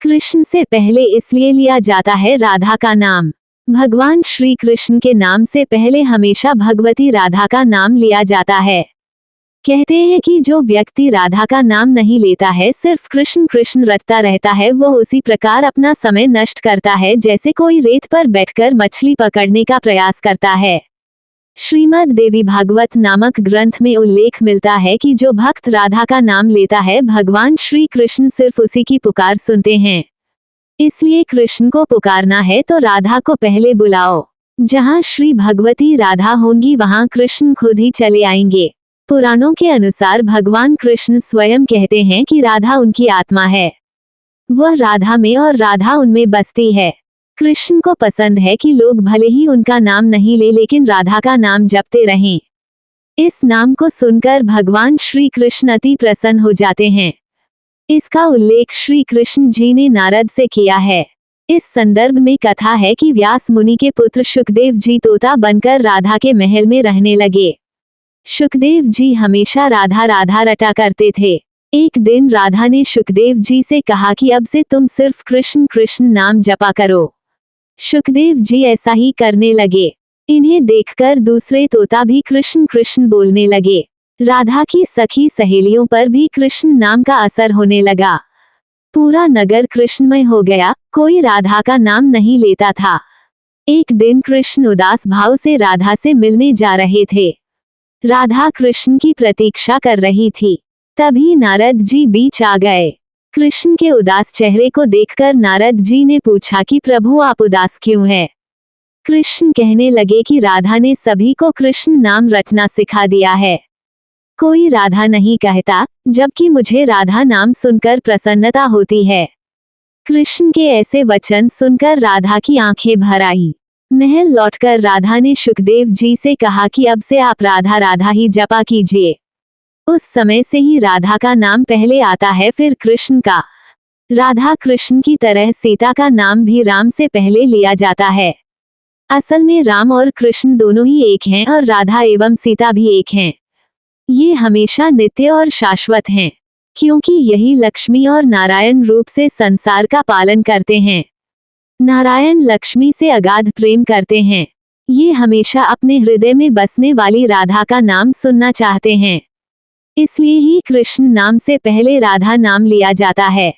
कृष्ण से पहले इसलिए लिया जाता है राधा का नाम। भगवान श्री कृष्ण के नाम से पहले हमेशा भगवती राधा का नाम लिया जाता है। कहते हैं कि जो व्यक्ति राधा का नाम नहीं लेता है, सिर्फ कृष्ण कृष्ण रटता रहता है, वो उसी प्रकार अपना समय नष्ट करता है जैसे कोई रेत पर बैठकर मछली पकड़ने का प्रयास करता है। श्रीमद् देवी भागवत नामक ग्रंथ में उल्लेख मिलता है कि जो भक्त राधा का नाम लेता है, भगवान श्री कृष्ण सिर्फ उसी की पुकार सुनते हैं। इसलिए कृष्ण को पुकारना है तो राधा को पहले बुलाओ। जहाँ श्री भगवती राधा होंगी वहाँ कृष्ण खुद ही चले आएंगे। पुराणों के अनुसार भगवान कृष्ण स्वयं कहते हैं कि राधा उनकी आत्मा है, वह राधा में और राधा उनमें बसती है। कृष्ण को पसंद है कि लोग भले ही उनका नाम नहीं ले, लेकिन राधा का नाम जपते रहें। इस नाम को सुनकर भगवान श्री कृष्ण अति प्रसन्न हो जाते हैं। इसका उल्लेख श्री कृष्ण जी ने नारद से किया है। इस संदर्भ में कथा है कि व्यास मुनि के पुत्र शुकदेव जी तोता बनकर राधा के महल में रहने लगे। शुकदेव जी हमेशा राधा राधा रटा करते थे। एक दिन राधा ने शुकदेव जी से कहा कि अब से तुम सिर्फ कृष्ण कृष्ण नाम जपा करो। शुकदेव जी ऐसा ही करने लगे। इन्हें देखकर दूसरे तोता भी कृष्ण कृष्ण बोलने लगे। राधा की सखी सहेलियों पर भी कृष्ण नाम का असर होने लगा। पूरा नगर कृष्णमय हो गया, कोई राधा का नाम नहीं लेता था। एक दिन कृष्ण उदास भाव से राधा से मिलने जा रहे थे। राधा कृष्ण की प्रतीक्षा कर रही थी। तभी नारद जी बीच आ गए। कृष्ण के उदास चेहरे को देखकर नारद जी ने पूछा कि प्रभु आप उदास क्यों हैं? कृष्ण कहने लगे कि राधा ने सभी को कृष्ण नाम रटना सिखा दिया है। कोई राधा नहीं कहता, जबकि मुझे राधा नाम सुनकर प्रसन्नता होती है। कृष्ण के ऐसे वचन सुनकर राधा की आंखें भर आईं। महल लौटकर राधा ने शुकदेव जी से कहा कि अब से आप राधा राधा ही जपा कीजिए। उस समय से ही राधा का नाम पहले आता है, फिर कृष्ण का। राधा कृष्ण की तरह सीता का नाम भी राम से पहले लिया जाता है। असल में राम और कृष्ण दोनों ही एक हैं और राधा एवं सीता भी एक हैं। ये हमेशा नित्य और शाश्वत हैं, क्योंकि यही लक्ष्मी और नारायण रूप से संसार का पालन करते हैं। नारायण लक्ष्मी से अगाध प्रेम करते हैं। ये हमेशा अपने हृदय में बसने वाली राधा का नाम सुनना चाहते हैं। इसलिए ही कृष्ण नाम से पहले राधा नाम लिया जाता है।